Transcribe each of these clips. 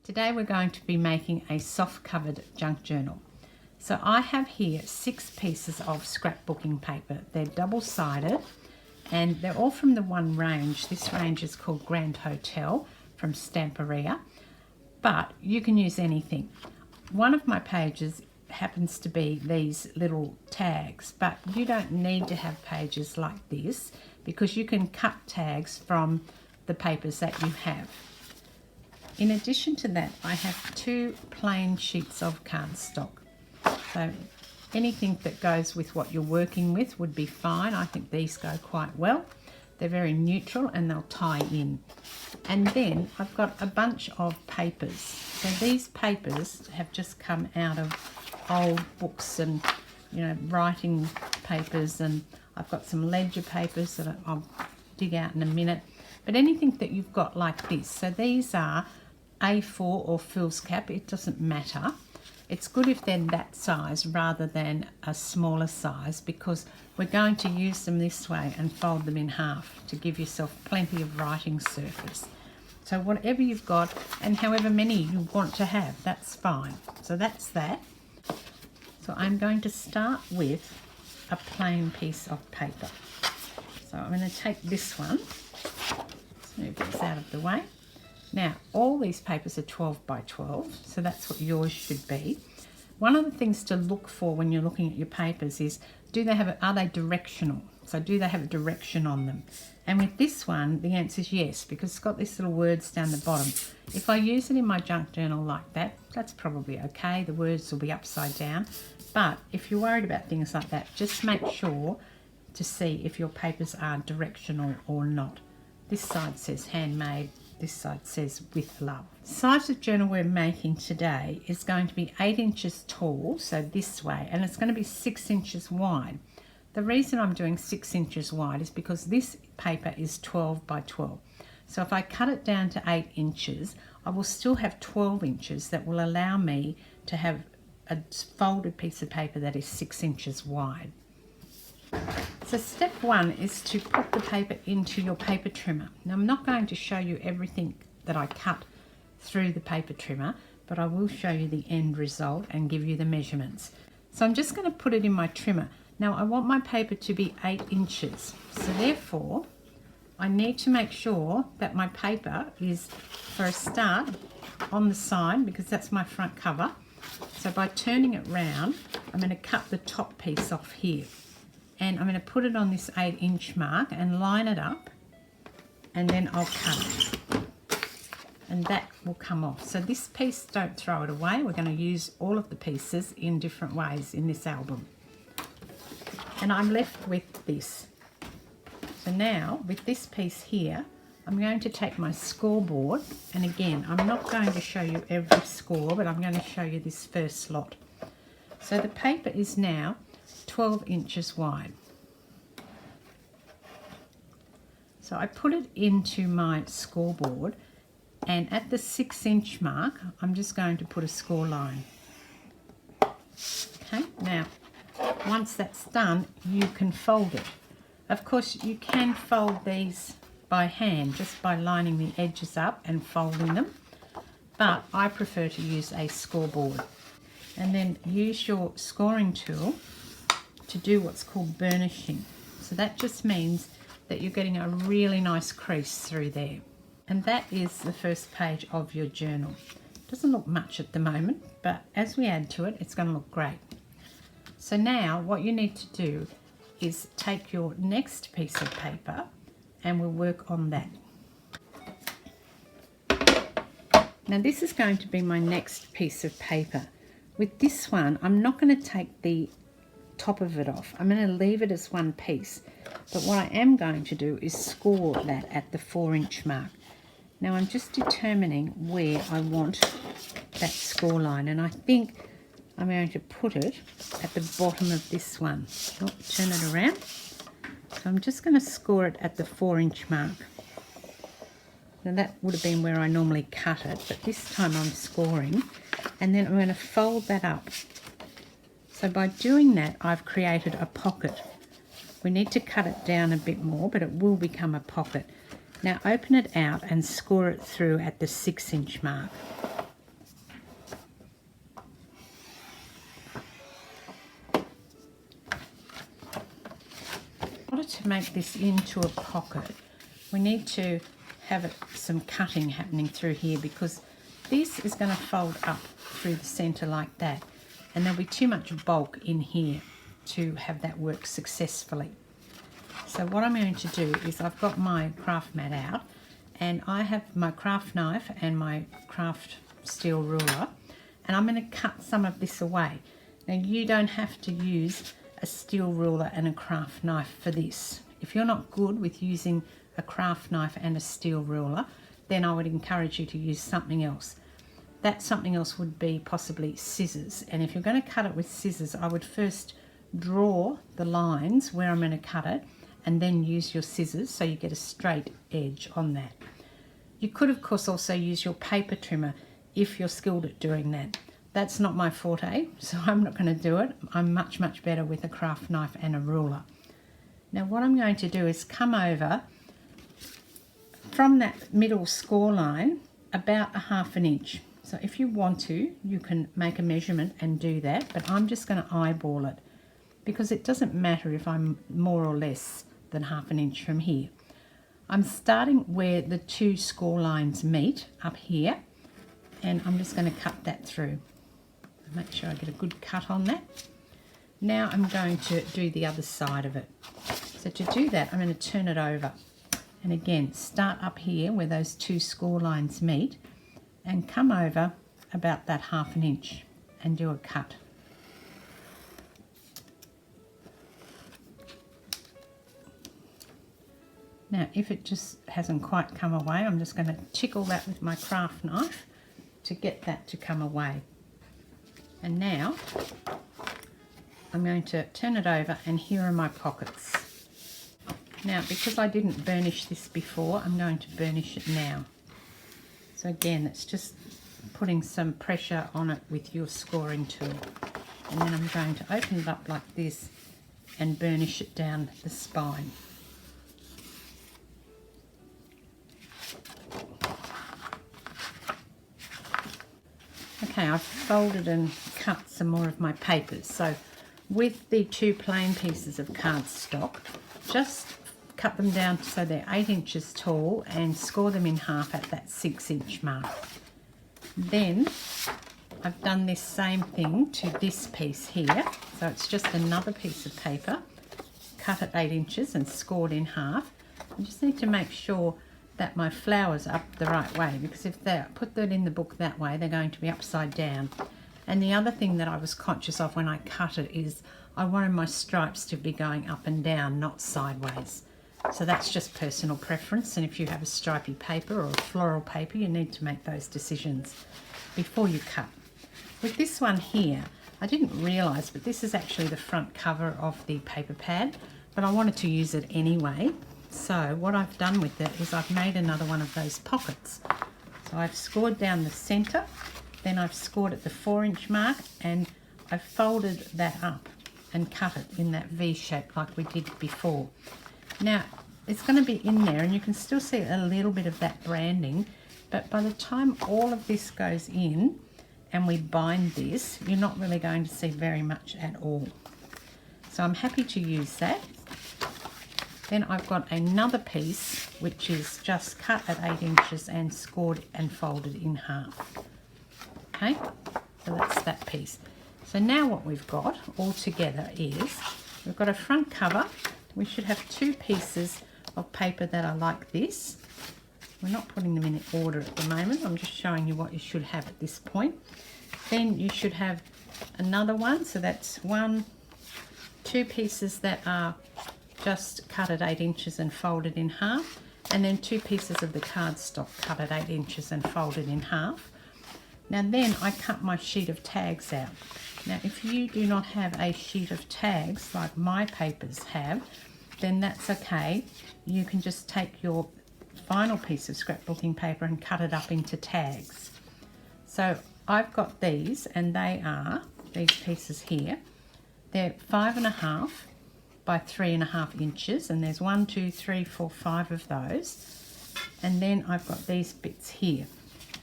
Today we're going to be making a soft covered junk journal. So I have here 6 pieces of scrapbooking paper. They're double-sided and they're all from the one range. This range is called Grand Hotel from Stamperia, but you can use anything. One of my pages happens to be these little tags, but you don't need to have pages like this because you can cut tags from the papers that you have. In addition to that, I have 2 plain sheets of cardstock. So anything that goes with what you're working with would be fine. I think these go quite well. They're very neutral and they'll tie in. And then I've got a bunch of papers. So these papers have just come out of old books and, writing papers, and I've got some ledger papers that I'll dig out in a minute. But anything that you've got like this. So these are A4 or foolscap, it doesn't matter. It's good if they're that size rather than a smaller size, because we're going to use them this way and fold them in half to give yourself plenty of writing surface. So whatever you've got and however many you want to have, that's fine. So that's that. So I'm going to start with a plain piece of paper. So I'm going to take this one. Let's move this out of the way. Now, all these papers are 12 by 12, so that's what yours should be. One of the things to look for when you're looking at your papers is, are they directional? So do they have a direction on them? And with this one, the answer is yes, because it's got these little words down the bottom. If I use it in my junk journal like that, that's probably okay. The words will be upside down. But if you're worried about things like that, just make sure to see if your papers are directional or not. This side says handmade. This side says with love. The size of journal we're making today is going to be 8 inches tall, so this way, and it's going to be 6 inches wide. The reason I'm doing 6 inches wide is because this paper is 12 by 12. So if I cut it down to 8 inches, I will still have 12 inches that will allow me to have a folded piece of paper that is 6 inches wide. So step 1 is to put the paper into your paper trimmer. Now I'm not going to show you everything that I cut through the paper trimmer, but I will show you the end result and give you the measurements. So I'm just going to put it in my trimmer. Now I want my paper to be 8 inches. So therefore, I need to make sure that my paper is, for a start, on the side, because that's my front cover. So by turning it round, I'm going to cut the top piece off here. And I'm going to put it on this 8-inch mark and line it up, and then I'll cut it. And that will come off. So this piece, don't throw it away. We're going to use all of the pieces in different ways in this album. And I'm left with this. So now, with this piece here, I'm going to take my scoreboard, and again, I'm not going to show you every score, but I'm going to show you this first lot. So the paper is now 12 inches wide. So I put it into my scoreboard, and at the 6-inch mark, I'm just going to put a score line. Okay, now once that's done, you can fold it. Of course, you can fold these by hand, just by lining the edges up and folding them, but I prefer to use a scoreboard. And then use your scoring tool to do what's called burnishing. So that just means that you're getting a really nice crease through there. And that is the first page of your journal. Doesn't look much at the moment, but as we add to it, it's going to look great. So now what you need to do is take your next piece of paper and we'll work on that. Now this is going to be my next piece of paper. With this one, I'm not going to take the top of it off. I'm going to leave it as one piece. But what I am going to do is score that at the 4-inch mark. Now I'm just determining where I want that score line, and I think I'm going to put it at the bottom of this one. Oh, turn it around. So I'm just going to score it at the 4-inch mark. Now that would have been where I normally cut it, but this time I'm scoring, and then I'm going to fold that up. So by doing that, I've created a pocket. We need to cut it down a bit more, but it will become a pocket. Now open it out and score it through at the 6-inch mark. to make this into a pocket, we need to have some cutting happening through here, because this is going to fold up through the centre like that, and there'll be too much bulk in here to have that work successfully. So what I'm going to do is, I've got my craft mat out, and I have my craft knife and my craft steel ruler, and I'm going to cut some of this away. Now, you don't have to use a steel ruler and a craft knife for this. If you're not good with using a craft knife and a steel ruler, then I would encourage you to use something else. That something else would be possibly scissors, and if you're going to cut it with scissors, I would first draw the lines where I'm going to cut it, and then use your scissors so you get a straight edge on that. You could, of course, also use your paper trimmer if you're skilled at doing that. That's not my forte, so I'm not going to do it. I'm much, much better with a craft knife and a ruler. Now, what I'm going to do is come over from that middle score line about 1/2 inch. So if you want to, you can make a measurement and do that, but I'm just going to eyeball it, because it doesn't matter if I'm more or less than 1/2 inch from here. I'm starting where the two score lines meet up here, and I'm just going to cut that through. Make sure I get a good cut on that. Now I'm going to do the other side of it. So to do that, I'm going to turn it over, and again start up here where those two score lines meet, and come over about that 1/2 inch and do a cut. Now, if it just hasn't quite come away, I'm just going to tickle that with my craft knife to get that to come away. And now I'm going to turn it over, and here are my pockets. Now, because I didn't burnish this before, I'm going to burnish it now. So again, it's just putting some pressure on it with your scoring tool. And then I'm going to open it up like this and burnish it down the spine. Okay, I've folded and cut some more of my papers. So with the two plain pieces of cardstock, just cut them down so they're 8 inches tall and score them in half at that 6 inch mark. Then I've done this same thing to this piece here. So it's just another piece of paper, cut at 8 inches and scored in half. I just need to make sure that my flowers are up the right way, because if they put that in the book that way, they're going to be upside down. And the other thing that I was conscious of when I cut it is I wanted my stripes to be going up and down, not sideways. So that's just personal preference, and if you have a stripy paper or a floral paper, you need to make those decisions before you cut. With this one here, I didn't realise, but this is actually the front cover of the paper pad, but I wanted to use it anyway. So what I've done with it is I've made another one of those pockets. So I've scored down the centre, then I've scored at the 4 inch mark, and I've folded that up and cut it in that V shape like we did before. Now it's going to be in there, and you can still see a little bit of that branding, but by the time all of this goes in and we bind this, you're not really going to see very much at all. So I'm happy to use that. Then I've got another piece which is just cut at 8 inches and scored and folded in half. Okay, so that's that piece. So now what we've got all together is we've got a front cover. We should have two pieces of paper that are like this. We're not putting them in order at the moment. I'm just showing you what you should have at this point. Then you should have another one. So that's two pieces that are just cut at 8 inches and folded in half, and then two pieces of the cardstock cut at 8 inches and folded in half. Now then I cut my sheet of tags out. Now if you do not have a sheet of tags like my papers have, then that's okay. You can just take your final piece of scrapbooking paper and cut it up into tags. So I've got these, and they are these pieces here. They're 5.5 by 3.5 inches, and there's 1, 2, 3, 4, 5 of those. And then I've got these bits here.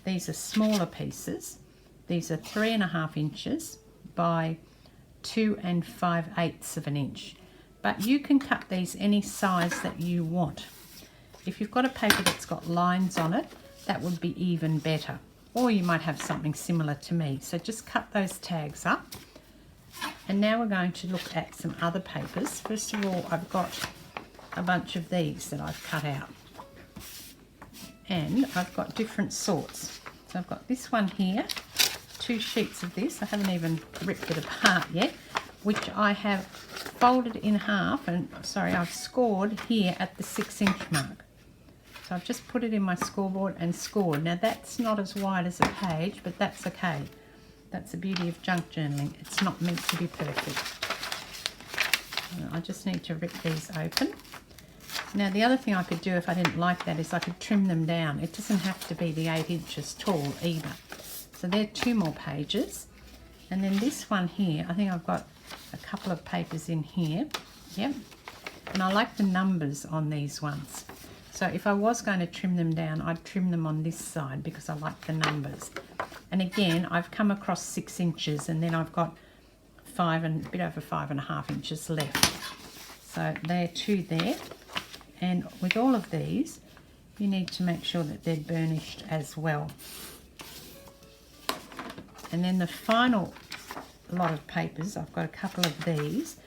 These are smaller pieces. These are 3.5 inches by 2 5/8 of an inch. but you can cut these any size that you want. If you've got a paper that's got lines on it, that would be even better. Or you might have something similar to me. So just cut those tags up. And now we're going to look at some other papers. First of all, I've got a bunch of these that I've cut out. And I've got different sorts. So I've got this one here, 2 sheets of this. I haven't even ripped it apart yet, which I have folded in half, and sorry, I've scored here at the 6-inch mark. So I've just put it in my scoreboard and scored. Now that's not as wide as a page, but that's okay. That's the beauty of junk journaling. It's not meant to be perfect. I just need to rip these open. Now the other thing I could do if I didn't like that is I could trim them down. It doesn't have to be the 8 inches tall either. So there are 2 more pages. And then this one here, I think I've got a couple of papers in here. Yep. And I like the numbers on these ones. So if I was going to trim them down, I'd trim them on this side because I like the numbers. And again, I've come across 6 inches and then I've got a bit over 5.5 inches left. So there are 2 there. And with all of these, you need to make sure that they're burnished as well. And then the final lot of papers, I've got a couple of these,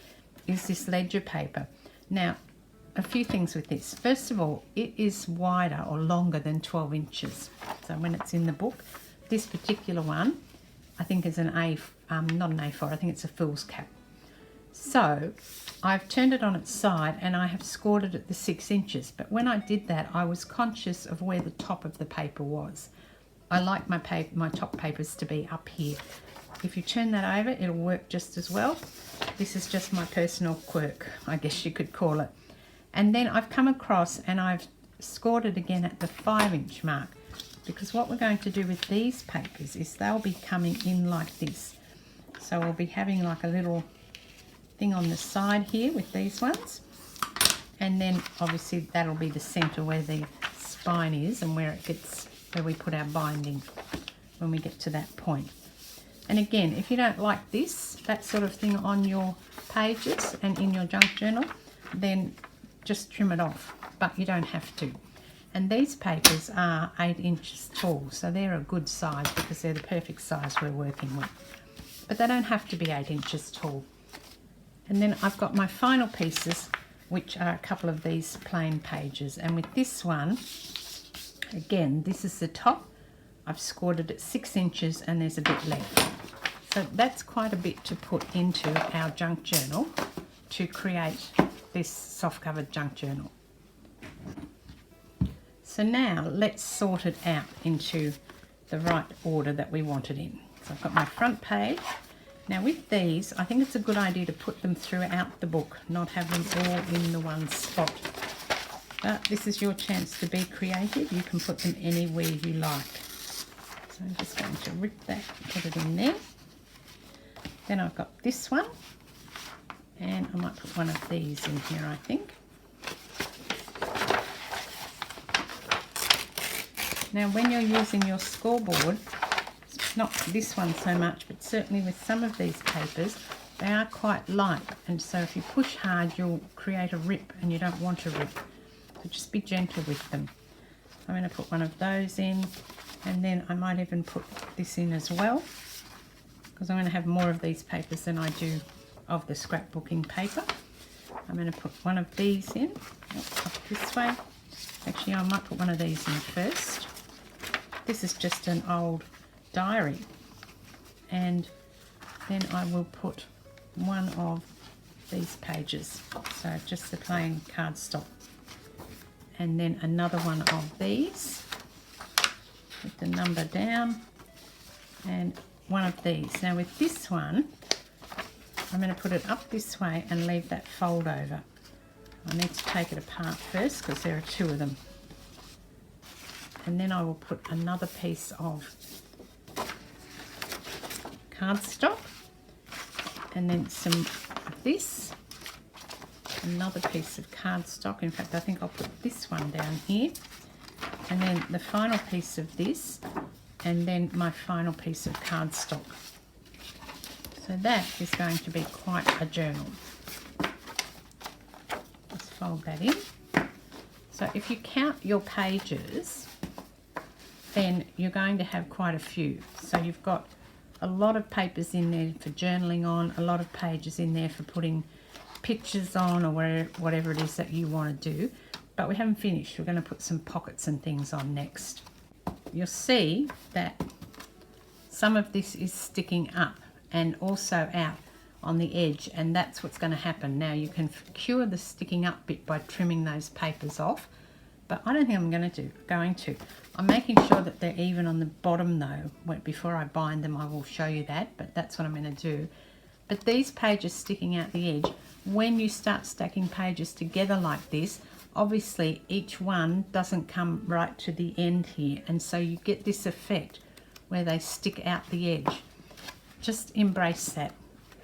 is this ledger paper. Now, a few things with this. First of all, it is wider or longer than 12 inches. So when it's in the book, this particular one, I think is not an A4, I think it's a fool's cap. So I've turned it on its side and I have scored it at the 6 inches. But when I did that, I was conscious of where the top of the paper was. I like my top papers to be up here. If you turn that over, it'll work just as well. This is just my personal quirk, I guess you could call it. And then I've come across and I've scored it again at the 5-inch mark, because what we're going to do with these papers is they'll be coming in like this. So we'll be having like a little thing on the side here with these ones. And then obviously that'll be the center where the spine is and where we put our binding when we get to that point. And again, if you don't like that sort of thing on your pages and in your junk journal, then just trim it off, but you don't have to. And these papers are 8 inches tall, so they're a good size because they're the perfect size we're working with. But they don't have to be 8 inches tall. And then I've got my final pieces, which are a couple of these plain pages. And with this one, again, this is the top. I've scored it at 6 inches and there's a bit left. So that's quite a bit to put into our junk journal to create this soft-covered junk journal. So now let's sort it out into the right order that we want it in. So I've got my front page. Now with these, I think it's a good idea to put them throughout the book, not have them all in the one spot. But this is your chance to be creative. You can put them anywhere you like. So I'm just going to rip that, put it in there. Then I've got this one. And I might put one of these in here, I think. Now when you're using your scoreboard, not this one so much, but certainly with some of these papers, they are quite light. And so if you push hard, you'll create a rip and you don't want a rip. So just be gentle with them. I'm going to put one of those in, and then I might even put this in as well, because I'm going to have more of these papers than I do of the scrapbooking paper. I'm going to put one of these in, up this way. Actually, I might put one of these in first. This is just an old diary, and then I will put one of these pages, so just the plain cardstock, and then another one of these with the number down, and one of these. Now with this one, I'm going to put it up this way and leave that fold over. I need to take it apart first because there are 2 of them. And then I will put another piece of cardstock, and then some of this, another piece of cardstock. In fact, I think I'll put this one down here, and then the final piece of this, and then my final piece of cardstock. So that is going to be quite a journal. fold that in. So if you count your pages, then you're going to have quite a few. So you've got a lot of papers in there for journaling on, a lot of pages in there for putting pictures on, or whatever it is that you want to do. But we haven't finished. We're going to put some pockets and things on next. You'll see that some of this is sticking up and also out on the edge, and that's what's going to happen. Now you can cure the sticking up bit by trimming those papers off, but I don't think I'm going to. I'm making sure that they're even on the bottom though. Before I bind them, I will show you that, but that's what I'm going to do. But these pages sticking out the edge, when you start stacking pages together like this, obviously each one doesn't come right to the end here, and so you get this effect where they stick out the edge. Just embrace that.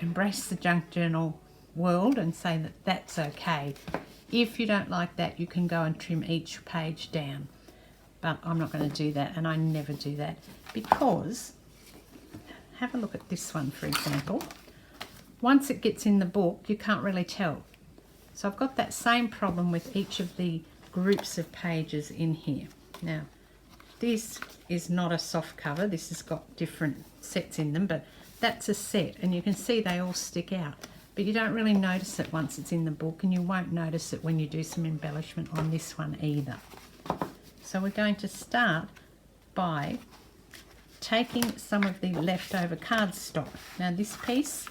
Embrace the junk journal world and say that that's okay. If you don't like that, you can go and trim each page down. But I'm not going to do that, and I never do that, because have a look at this one, for example. Once it gets in the book, you can't really tell. So I've got that same problem with each of the groups of pages in here. Now, this is not a soft cover. This has got different sets in them, but that's a set, and you can see they all stick out. But you don't really notice it once it's in the book, and you won't notice it when you do some embellishment on this one either. So we're going to start by taking some of the leftover cardstock. Now this piece,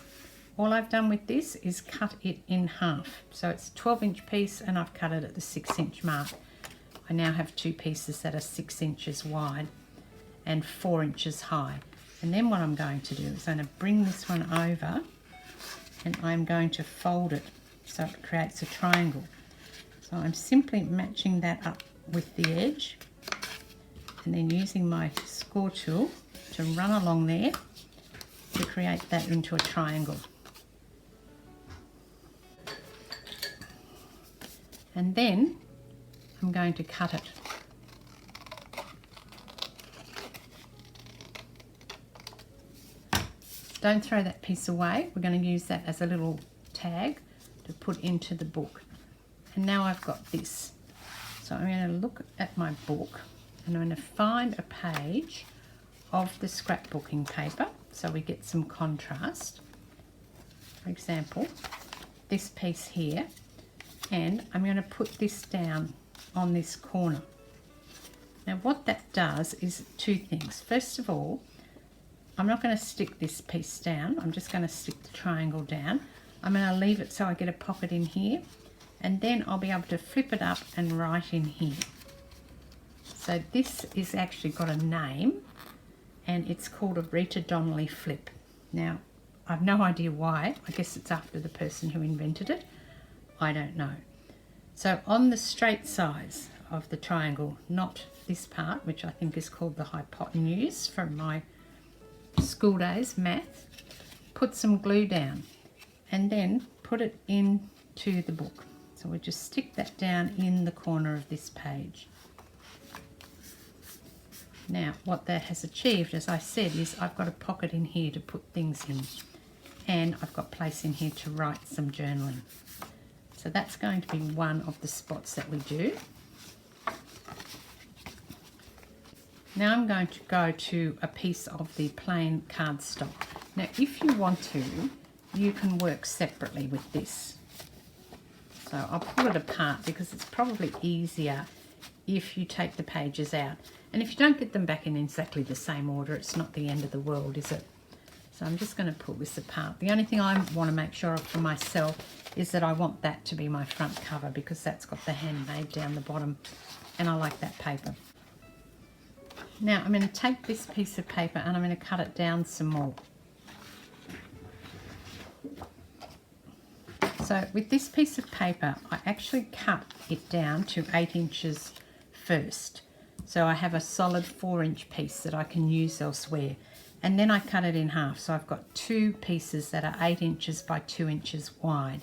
all I've done with this is cut it in half. So it's a 12-inch piece, and I've cut it at the 6-inch mark. I now have two pieces that are 6 inches wide and 4 inches high. And then what I'm going to do is I'm going to bring this one over, and I'm going to fold it so it creates a triangle. So I'm simply matching that up with the edge, and then using my score tool to run along there to create that into a triangle. And then I'm going to cut it. Don't throw that piece away. We're going to use that as a little tag to put into the book. And now I've got this. So I'm going to look at my book, and I'm going to find a page of the scrapbooking paper so we get some contrast. For example, this piece here, and I'm going to put this down on this corner. Now what that does is two things. First of all, I'm not going to stick this piece down. I'm just going to stick the triangle down. I'm going to leave it so I get a pocket in here, and then I'll be able to flip it up and write in here. So this is actually got a name, and it's called a Rita Donnelly flip. Now, I've no idea why. I guess it's after the person who invented it. I don't know. So on the straight sides of the triangle, not this part, which I think is called the hypotenuse from my school days, math, put some glue down, and then put it into the book. So we just stick that down in the corner of this page. Now what that has achieved, as I said, is I've got a pocket in here to put things in, and I've got place in here to write some journaling. So that's going to be one of the spots that we do. Now I'm going to go to a piece of the plain cardstock. Now if you want to, you can work separately with this. So I'll pull it apart because it's probably easier if you take the pages out. And if you don't get them back in exactly the same order, it's not the end of the world, is it? So I'm just going to pull this apart. The only thing I want to make sure of for myself is that I want that to be my front cover, because that's got the handmade down the bottom, and I like that paper. Now I'm going to take this piece of paper and I'm going to cut it down some more. So with this piece of paper, I actually cut it down to 8 inches first. So I have a solid 4-inch piece that I can use elsewhere. And then I cut it in half. So I've got two pieces that are 8 inches by 2 inches wide.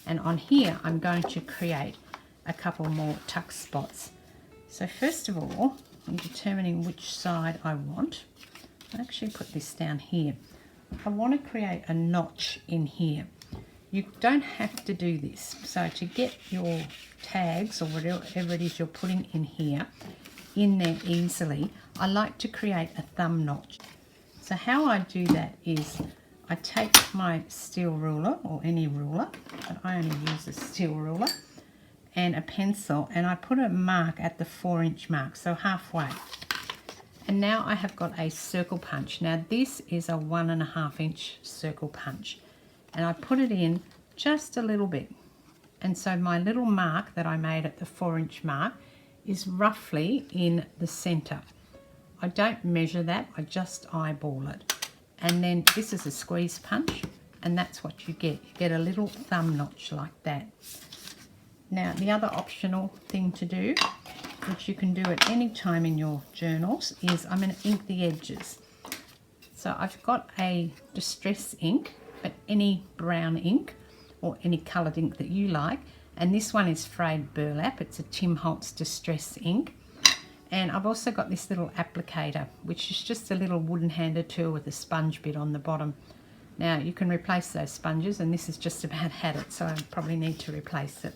And on here, I'm going to create a couple more tuck spots. So first of all, I'm determining which side I want. I'll actually put this down here. I want to create a notch in here. You don't have to do this. So to get your tags or whatever it is you're putting in here in there easily, I like to create a thumb notch. So how I do that is I take my steel ruler, or any ruler, but I only use a steel ruler, and a pencil, and I put a mark at the 4-inch mark, so halfway. And now I have got a circle punch. Now this is a 1.5-inch circle punch, and I put it in just a little bit. And so my little mark that I made at the 4-inch mark is roughly in the center. I don't measure that, I just eyeball it. And then this is a squeeze punch, and that's what you get. You get a little thumb notch like that. Now the other optional thing to do, which you can do at any time in your journals, is I'm going to ink the edges. So I've got a distress ink, but any brown ink or any coloured ink that you like. And this one is frayed burlap. It's a Tim Holtz distress ink. And I've also got this little applicator, which is just a little wooden handed tool with a sponge bit on the bottom. Now you can replace those sponges, and this has just about had it, so I probably need to replace it.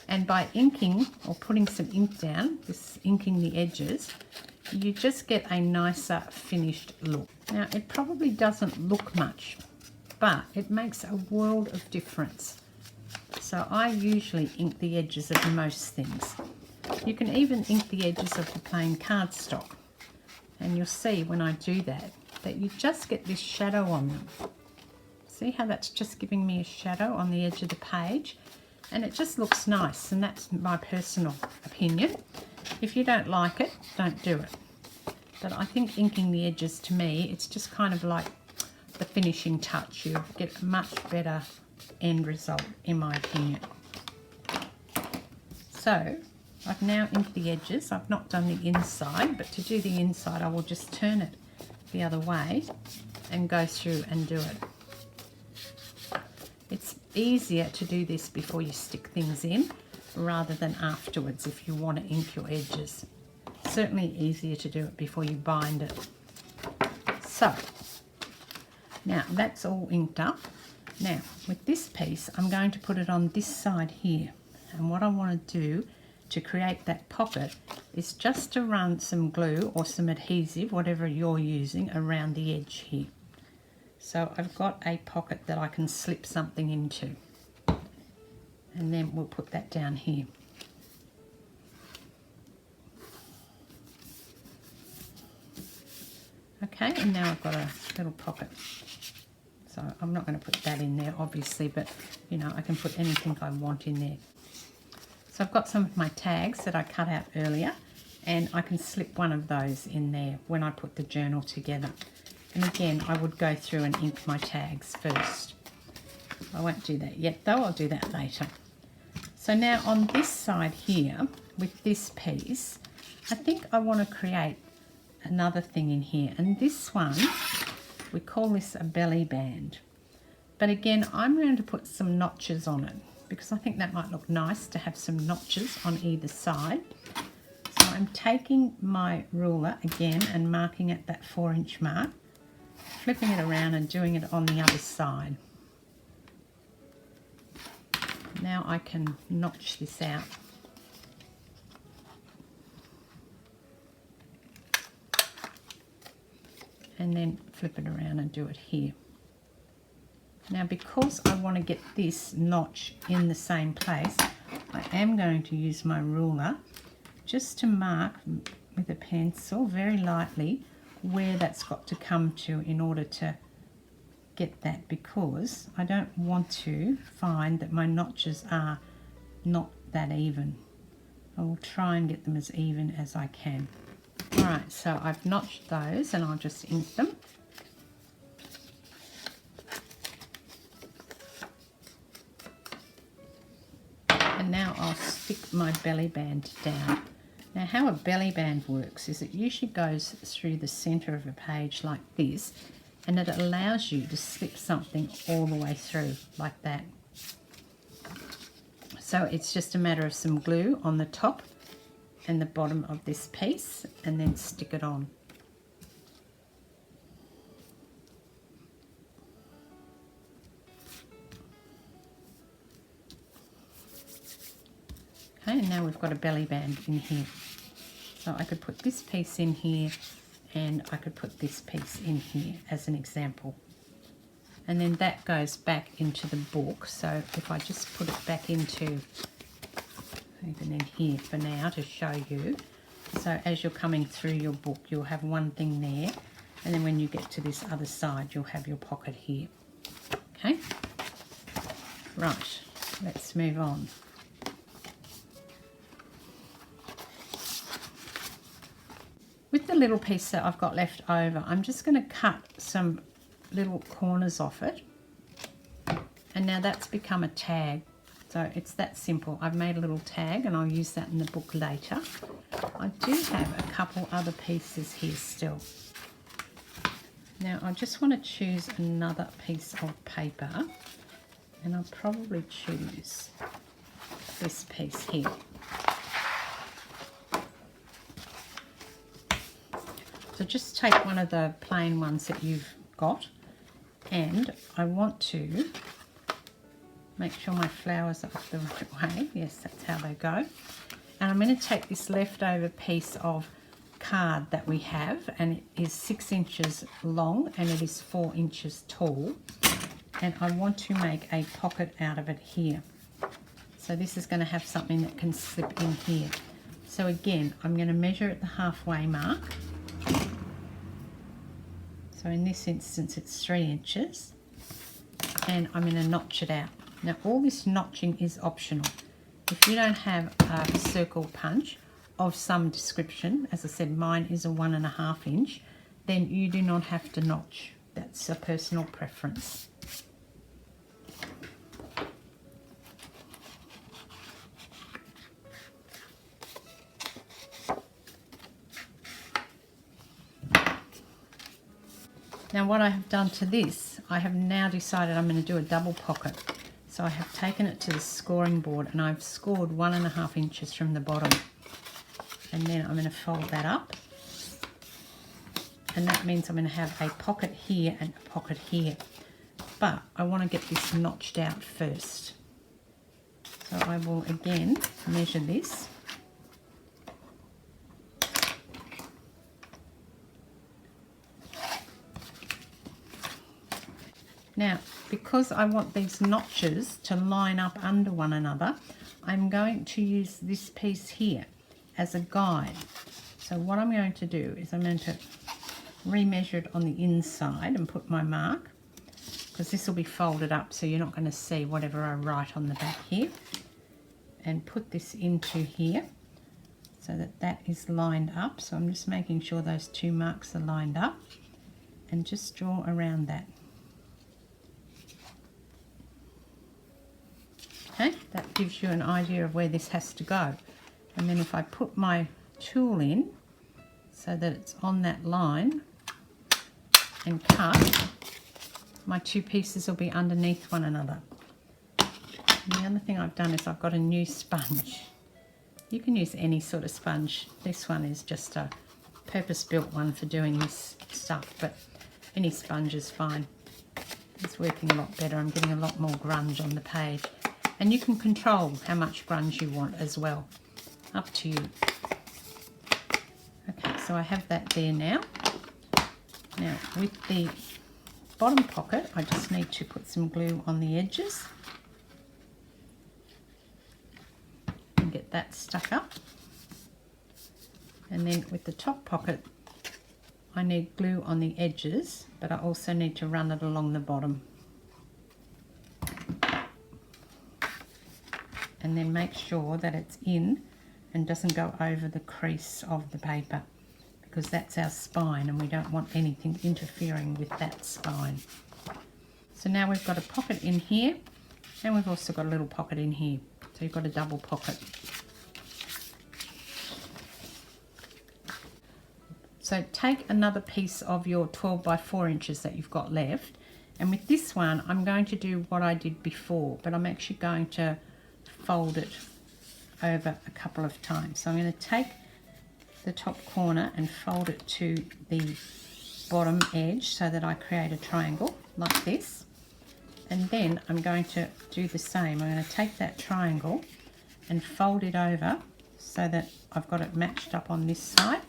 And by inking or putting some ink down, this inking the edges, you just get a nicer finished look. Now it probably doesn't look much, but it makes a world of difference. So I usually ink the edges of most things. You can even ink the edges of the plain cardstock, and you'll see when I do that, that you just get this shadow on them. See how that's just giving me a shadow on the edge of the page? And it just looks nice, and that's my personal opinion. If you don't like it, don't do it. But I think inking the edges, to me, it's just kind of like the finishing touch. You get a much better end result, in my opinion. So I've now inked the edges. I've not done the inside, but to do the inside I will just turn it the other way and go through and do it. It's easier to do this before you stick things in rather than afterwards if you want to ink your edges. Certainly easier to do it before you bind it. So now that's all inked up. Now with this piece I'm going to put it on this side here, and what I want to do to create that pocket is just to run some glue or some adhesive, whatever you're using, around the edge here. So I've got a pocket that I can slip something into, and then we'll put that down here. Okay, and now I've got a little pocket. So I'm not going to put that in there obviously, but you know, I can put anything I want in there. So I've got some of my tags that I cut out earlier, and I can slip one of those in there when I put the journal together. And again, I would go through and ink my tags first. I won't do that yet though, I'll do that later. So now on this side here, with this piece, I think I want to create another thing in here. And this one, we call this a belly band. But again, I'm going to put some notches on it, because I think that might look nice to have some notches on either side. So I'm taking my ruler again and marking at that 4-inch mark, flipping it around and doing it on the other side. Now I can notch this out. And then flip it around and do it here. Now because I want to get this notch in the same place, I am going to use my ruler just to mark with a pencil very lightly where that's got to come to in order to get that, because I don't want to find that my notches are not that even. I will try and get them as even as I can. Alright, so I've notched those and I'll just ink them. And now I'll stick my belly band down. Now how a belly band works is it usually goes through the center of a page like this, and it allows you to slip something all the way through like that. So it's just a matter of some glue on the top and the bottom of this piece, and then stick it on. now we've got a belly band in here. So I could put this piece in here and I could put this piece in here as an example. And then that goes back into the book. So if I just put it back into, even in here for now to show you. So as you're coming through your book, you'll have one thing there. And then when you get to this other side, you'll have your pocket here. Okay? Right, let's move on. With the little piece that I've got left over, I'm just going to cut some little corners off it. And now that's become a tag. So it's that simple. I've made a little tag and I'll use that in the book later. I do have a couple other pieces here still. Now I just want to choose another piece of paper, and I'll probably choose this piece here. So just take one of the plain ones that you've got, and I want to make sure my flowers are the right way. Yes, that's how they go. And I'm going to take this leftover piece of card that we have, and it is 6 inches long and it is 4 inches tall, and I want to make a pocket out of it here. So this is going to have something that can slip in here. So again, I'm going to measure at the halfway mark. So in this instance it's 3 inches, and I'm going to notch it out. Now all this notching is optional. If you don't have a circle punch of some description, as I said, mine is a 1.5 inch, then you do not have to notch. That's a personal preference. Now what I have done to this, I have now decided I'm going to do a double pocket. So I have taken it to the scoring board and I've scored 1.5 inches from the bottom. And then I'm going to fold that up. And that means I'm going to have a pocket here and a pocket here. But I want to get this notched out first. So I will again measure this. Now, because I want these notches to line up under one another, I'm going to use this piece here as a guide. So what I'm going to do is I'm going to remeasure it on the inside and put my mark, because this will be folded up so you're not going to see whatever I write on the back here, and put this into here so that that is lined up. So I'm just making sure those two marks are lined up, and just draw around that. Okay, that gives you an idea of where this has to go. And then if I put my tool in so that it's on that line and cut, my two pieces will be underneath one another. And the other thing I've done is I've got a new sponge. You can use any sort of sponge. This one is just a purpose-built one for doing this stuff, but any sponge is fine. It's working a lot better. I'm getting a lot more grunge on the page. And you can control how much grunge you want as well. Up to you. Okay, so I have that there now. Now with the bottom pocket, I just need to put some glue on the edges and get that stuck up. And then with the top pocket, I need glue on the edges, but I also need to run it along the bottom. And then make sure that it's in and doesn't go over the crease of the paper, because that's our spine and we don't want anything interfering with that spine. So now we've got a pocket in here, and we've also got a little pocket in here. So you've got a double pocket. So take another piece of your 12 by 4 inches that you've got left, and with this one I'm going to do what I did before, but I'm actually going to fold it over a couple of times. So I'm going to take the top corner and fold it to the bottom edge so that I create a triangle like this, and then I'm going to do the same. I'm going to take that triangle and fold it over so that I've got it matched up on this side.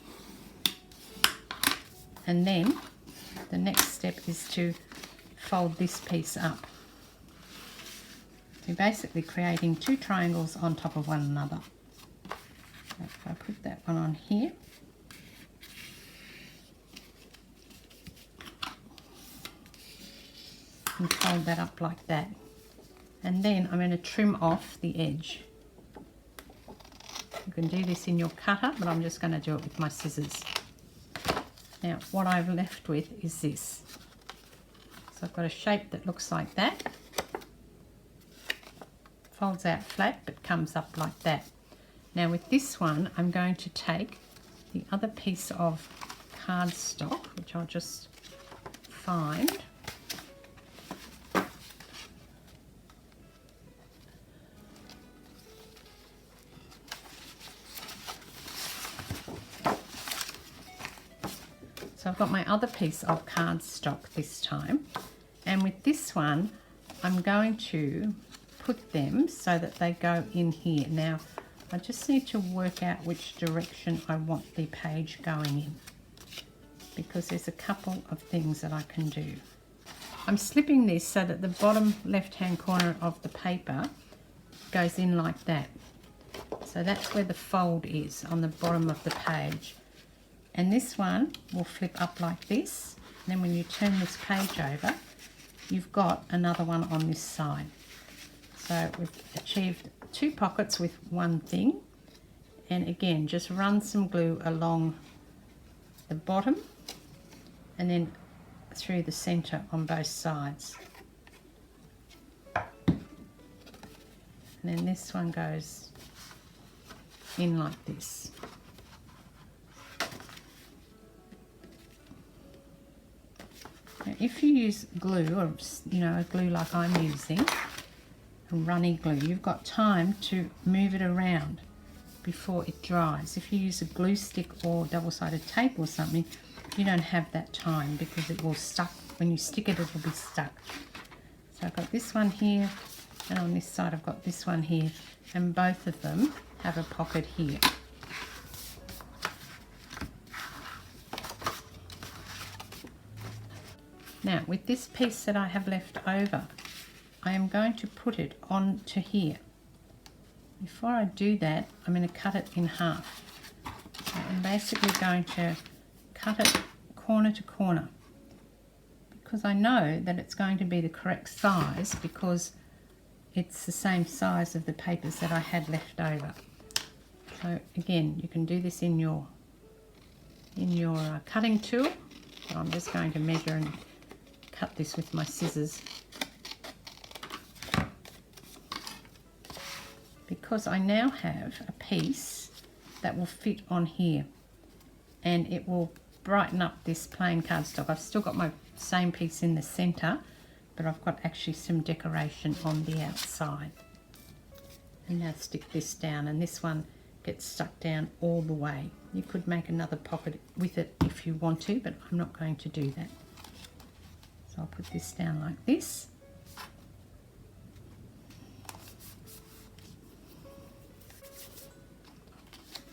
And then the next step is to fold this piece up. So you're basically creating two triangles on top of one another. So if I put that one on here, and fold that up like that. And then I'm going to trim off the edge. You can do this in your cutter, but I'm just going to do it with my scissors. Now what I've left with is this. So I've got a shape that looks like that. Folds out flat but comes up like that. Now with this one I'm going to take the other piece of cardstock, which I'll just find. So I've got my other piece of cardstock this time, and with this one I'm going to put them so that they go in here. Now I just need to work out which direction I want the page going in, because there's a couple of things that I can do. I'm slipping this so that the bottom left hand corner of the paper goes in like that. So that's where the fold is, on the bottom of the page. And this one will flip up like this. And then when you turn this page over, you've got another one on this side. So we've achieved two pockets with one thing. And again, just run some glue along the bottom and then through the center on both sides. And then this one goes in like this. Now, if you use glue, or a glue like I'm using, a runny glue, you've got time to move it around before it dries. If you use a glue stick or double-sided tape or something, you don't have that time because it will stuck. When you stick it, it will be stuck. So I've got this one here, and on this side I've got this one here, and both of them have a pocket here. Now with this piece that I have left over, I am going to put it onto here. Before I do that, I'm going to cut it in half. So I'm basically going to cut it corner to corner, because I know that it's going to be the correct size because it's the same size of the papers that I had left over. So again, you can do this in your cutting tool. So I'm just going to measure and cut this with my scissors, because I now have a piece that will fit on here and it will brighten up this plain cardstock. I've still got my same piece in the center, but I've got actually some decoration on the outside. And now stick this down, and this one gets stuck down all the way. You could make another pocket with it if you want to, but I'm not going to do that. So I'll put this down like this.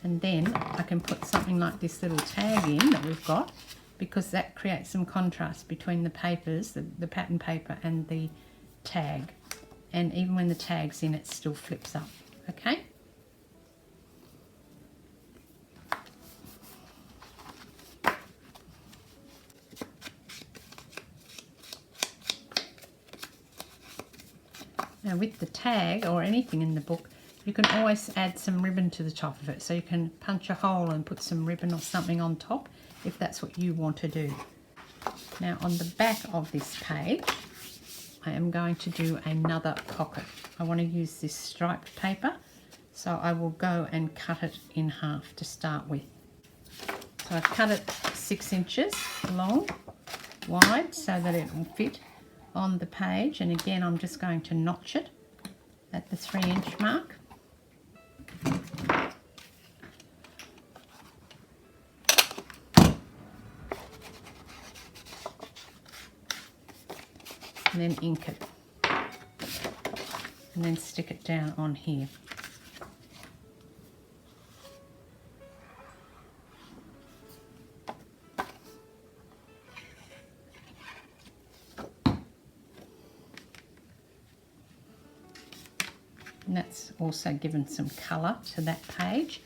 And then I can put something like this little tag in that we've got, because that creates some contrast between the papers, the pattern paper and the tag. And even when the tag's in, it still flips up, okay? Now with the tag or anything in the book, you can always add some ribbon to the top of it. So you can punch a hole and put some ribbon or something on top if that's what you want to do. Now on the back of this page, I am going to do another pocket. I want to use this striped paper, so I will go and cut it in half to start with. So I've cut it 6 inches long, wide, so that it will fit on the page. And again, I'm just going to notch it at the 3-inch mark. And then ink it, and then stick it down on here. And that's also given some colour to that page.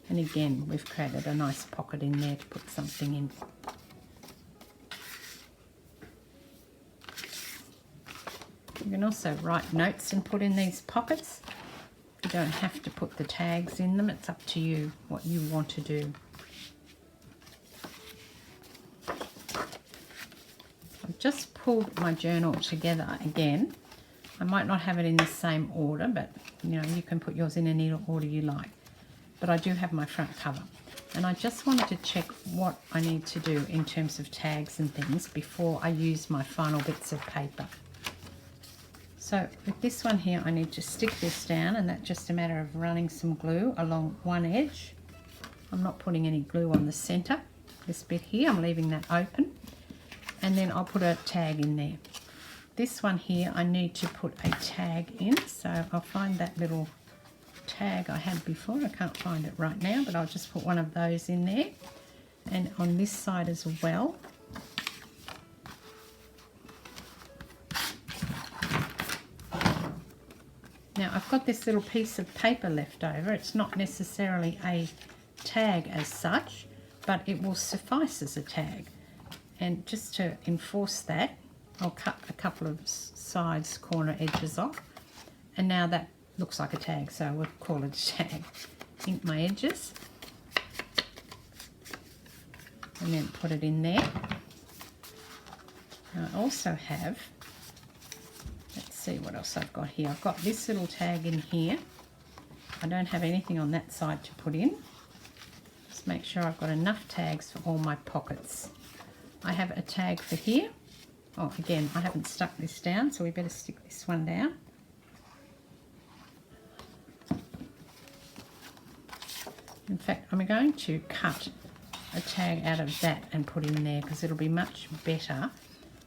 And again, we've created a nice pocket in there to put something in. You can also write notes and put in these pockets. You don't have to put the tags in them. It's up to you what you want to do. I've just pulled my journal together again. I might not have it in the same order, but you know, you can put yours in any order you like. But I do have my front cover. And I just wanted to check what I need to do in terms of tags and things before I use my final bits of paper. So with this one here, I need to stick this down, and that's just a matter of running some glue along one edge. I'm not putting any glue on the center. This bit here, I'm leaving that open. And then I'll put a tag in there. This one here, I need to put a tag in, so I'll find that little tag I had before. I can't find it right now, but I'll just put one of those in there. And on this side as well. Now I've got this little piece of paper left over. It's not necessarily a tag as such, but it will suffice as a tag. And just to enforce that, I'll cut a couple of sides, corner edges off. And now that looks like a tag, so we'll call it a tag. Ink my edges. And then put it in there. Now I also have, let's see what else I've got here. I've got this little tag in here. I don't have anything on that side to put in. Just make sure I've got enough tags for all my pockets. I have a tag for here. Oh, again, I haven't stuck this down, so we better stick this one down. In fact, I'm going to cut a tag out of that and put in there because it'll be much better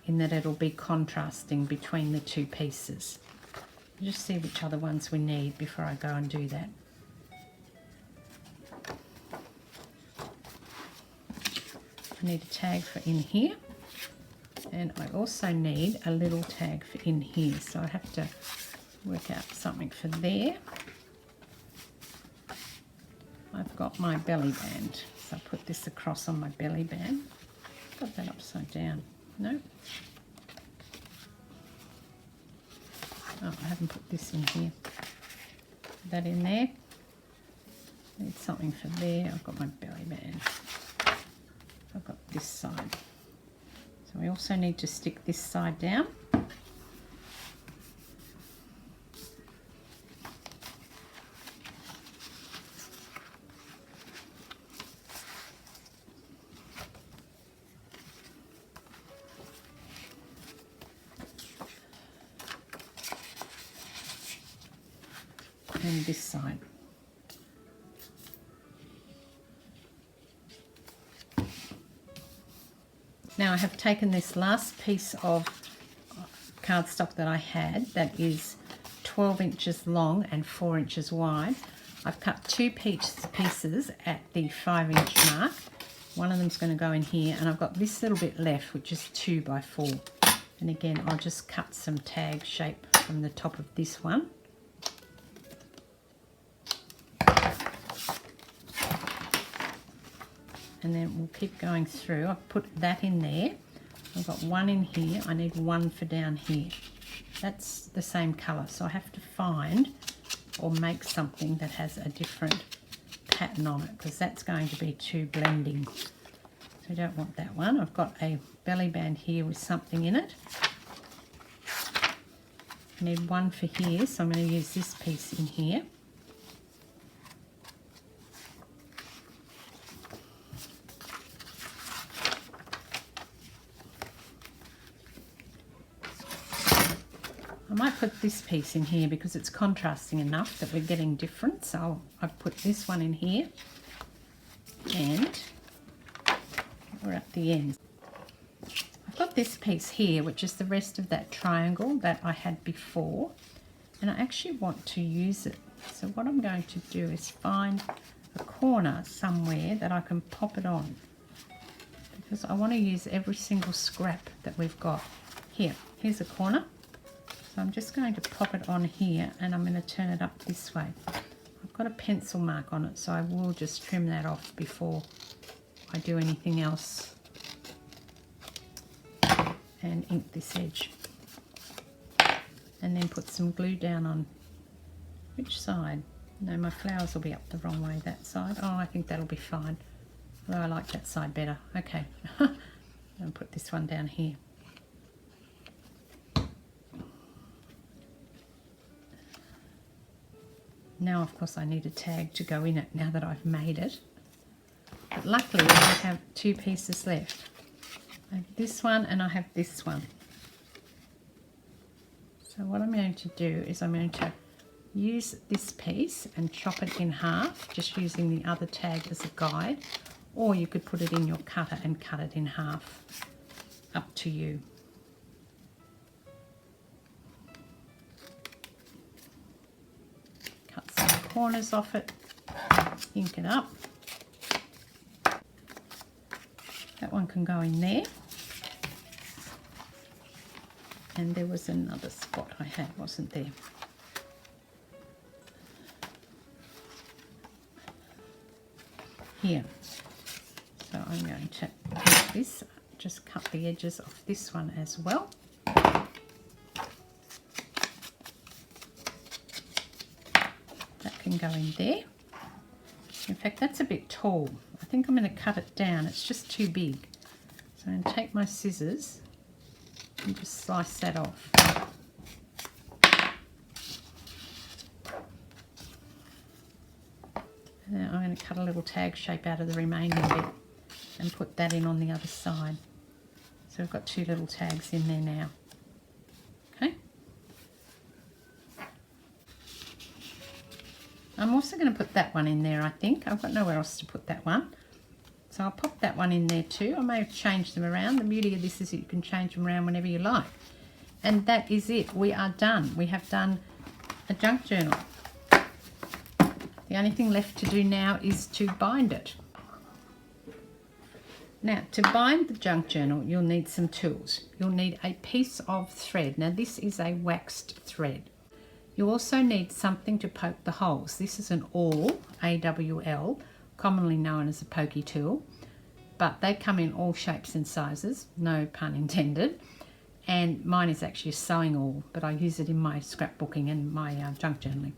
in that it'll be contrasting between the two pieces. Just see which other ones we need before I go and do that. I need a tag for in here, and I also need a little tag for in here, so I have to work out something for there. I've got my belly band, so I put this across on my belly band. Got that upside down. No. Oh, I haven't put this in here. Put that in there. Need something for there. I've got my belly band. I've got this side. So we also need to stick this side down. And this side. Now I have taken this last piece of cardstock that I had that is 12 inches long and 4 inches wide. I've cut two pieces at the 5-inch mark. One of them's going to go in here, and I've got this little bit left which is 2 by 4. And again, I'll just cut some tag shape from the top of this one. And then we'll keep going through. I've put that in there. I've got one in here. I need one for down here. That's the same colour, so I have to find or make something that has a different pattern on it, because that's going to be too blending. So I don't want that one. I've got a belly band here with something in it. I need one for here, so I'm going to use this piece in here. I might put this piece in here because it's contrasting enough that we're getting different. So I've put this one in here, and we're at the end. I've got this piece here, which is the rest of that triangle that I had before, and I actually want to use it. So what I'm going to do is find a corner somewhere that I can pop it on, because I want to use every single scrap that we've got. Here's a corner. So So I'm just going to pop it on here and I'm going to turn it up this way. I've got a pencil mark on it, so I will just trim that off before I do anything else and ink this edge. And then put some glue down on which side? No, my flowers will be up the wrong way, that side. Oh, I think that'll be fine. Although I like that side better. Okay. I'll put this one down here. Now, of course, I need a tag to go in it now that I've made it. But luckily, I have two pieces left. I have this one and I have this one. So what I'm going to do is I'm going to use this piece and chop it in half, just using the other tag as a guide. Or you could put it in your cutter and cut it in half. Up to you. Cut some corners off it, ink it up. That one can go in there. And there was another spot I had, wasn't there? Here. So I'm going to take this, just cut the edges of this one as well. That can go in there. In fact, that's a bit tall. I think I'm going to cut it down. It's just too big. So I'm going to take my scissors and just slice that off. And then I'm going to cut a little tag shape out of the remaining bit and put that in on the other side. So we've got two little tags in there now. Okay. I'm also going to put that one in there, I think. I've got nowhere else to put that one. So I'll pop that one in there too. I may have changed them around. The beauty of this is that you can change them around whenever you like. And that is it. We are done. We have done a junk journal. The only thing left to do now is to bind it. Now, to bind the junk journal, you'll need some tools. You'll need a piece of thread. Now, this is a waxed thread. You also need something to poke the holes. This is an awl, A-W-L, commonly known as a pokey tool, but they come in all shapes and sizes, no pun intended. And mine is actually a sewing awl, but I use it in my scrapbooking and my junk journaling.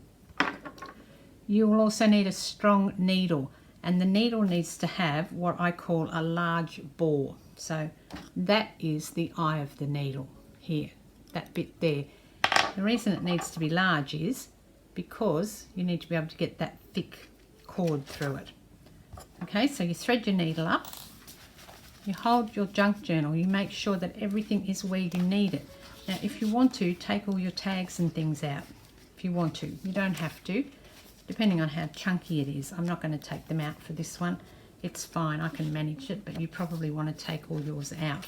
You will also need a strong needle. And the needle needs to have what I call a large bore. So that is the eye of the needle here, that bit there. The reason it needs to be large is because you need to be able to get that thick cord through it. Okay, so you thread your needle up, you hold your junk journal, you make sure that everything is where you need it. Now, if you want to, take all your tags and things out. If you want to, you don't have to. Depending on how chunky it is. I'm not going to take them out for this one. It's fine, I can manage it, but you probably want to take all yours out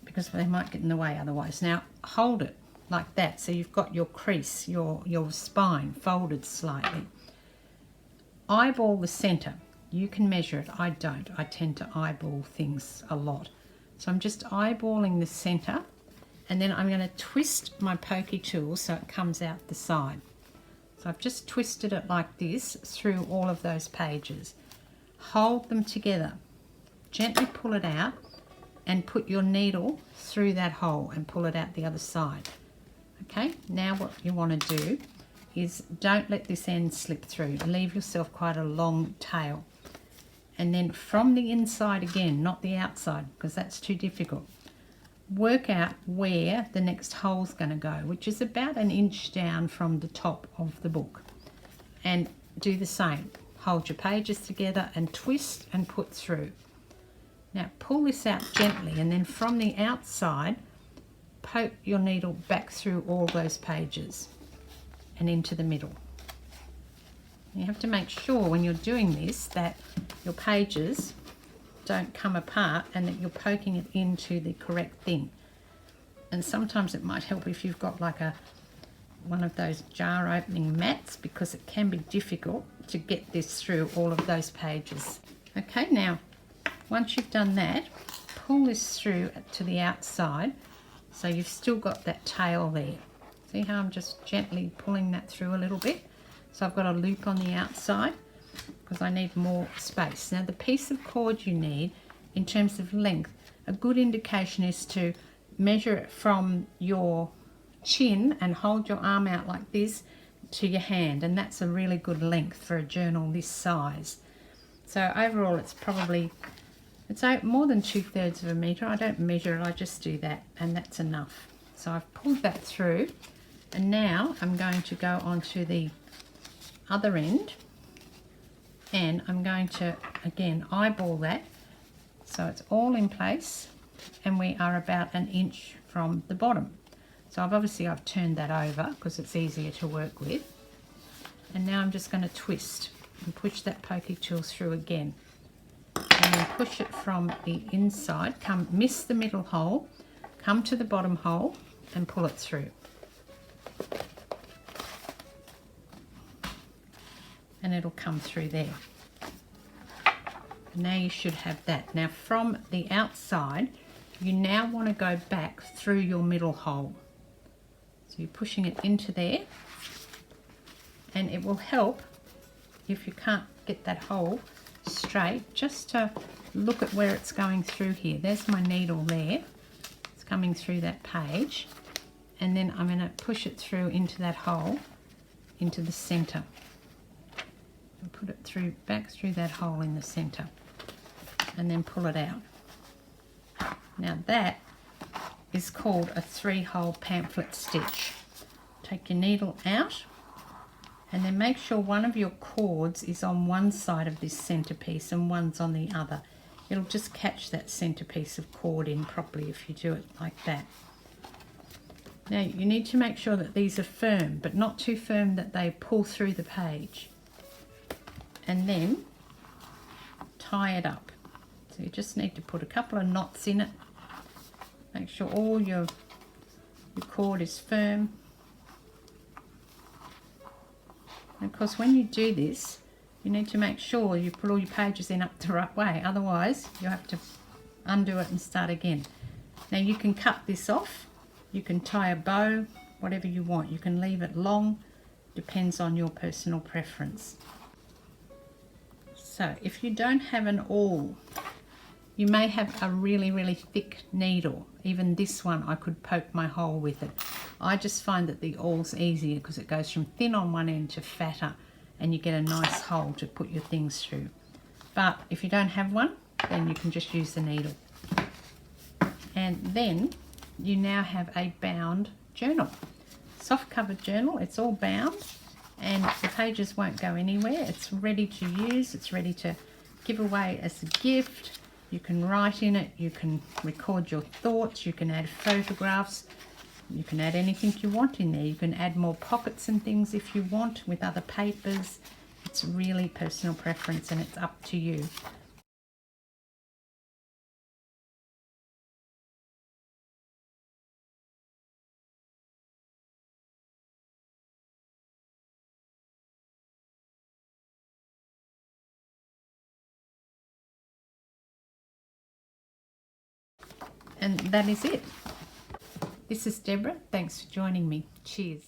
because they might get in the way otherwise. Now, hold it like that so you've got your crease, your spine folded slightly. Eyeball the center. You can measure it. I don't. I tend to eyeball things a lot. So I'm just eyeballing the center, and then I'm going to twist my pokey tool so it comes out the side. So I've just twisted it like this through all of those pages. Hold them together. Gently pull it out and put your needle through that hole and pull it out the other side. Okay, now what you want to do is don't let this end slip through. Leave yourself quite a long tail. And then from the inside again, not the outside, because that's too difficult. Work out where the next hole's going to go, which is about 1 inch down from the top of the book. And do the same. Hold your pages together and twist and put through. Now pull this out gently, and then from the outside, poke your needle back through all those pages and into the middle. You have to make sure when you're doing this that your pages don't come apart and that you're poking it into the correct thing. And sometimes it might help if you've got like one of those jar opening mats, because it can be difficult to get this through all of those pages. Okay, now once you've done that, pull this through to the outside So you've still got that tail there. See how I'm just gently pulling that through a little bit? So I've got a loop on the outside because I need more space. Now the piece of cord you need in terms of length, a good indication is to measure it from your chin and hold your arm out like this to your hand, and that's a really good length for a journal this size. So overall it's more than 2/3 of a metre. I don't measure it, I just do that, and that's enough. So I've pulled that through, and now I'm going to go on to the other end, and I'm going to again eyeball that so it's all in place, and we are about 1 inch from the bottom. So I've turned that over because it's easier to work with, and now I'm just going to twist and push that pokey tool through again, and then push it from the inside, miss the middle hole, come to the bottom hole and pull it through. And it'll come through there. Now you should have that. Now from the outside, you now want to go back through your middle hole. So you're pushing it into there, and it will help if you can't get that hole straight, just to look at where it's going through here. There's my needle there. It's coming through that page, and then I'm going to push it through into that hole, into the center. And put it through, back through that hole in the center, and then pull it out. Now that is called a 3-hole pamphlet stitch. Take your needle out, and then make sure one of your cords is on one side of this centerpiece and one's on the other. It'll just catch that centerpiece of cord in properly if you do it like that. Now you need to make sure that these are firm, but not too firm that they pull through the page. And then tie it up. So you just need to put a couple of knots in it. Make sure all your cord is firm. And of course, when you do this, you need to make sure you put all your pages in up the right way. Otherwise, you have to undo it and start again. Now you can cut this off. You can tie a bow, whatever you want. You can leave it long. Depends on your personal preference. So if you don't have an awl, you may have a really, really thick needle. Even this one, I could poke my hole with it. I just find that the awl's easier because it goes from thin on one end to fatter, and you get a nice hole to put your things through. But if you don't have one, then you can just use the needle. And then you now have a bound journal. Soft covered journal, it's all bound, and the pages won't go anywhere. It's ready to use, it's ready to give away as a gift. You can write in it, you can record your thoughts, you can add photographs, you can add anything you want in there. You can add more pockets and things if you want with other papers. It's really personal preference, and it's up to you. And that is it. This is Deborah. Thanks for joining me. Cheers.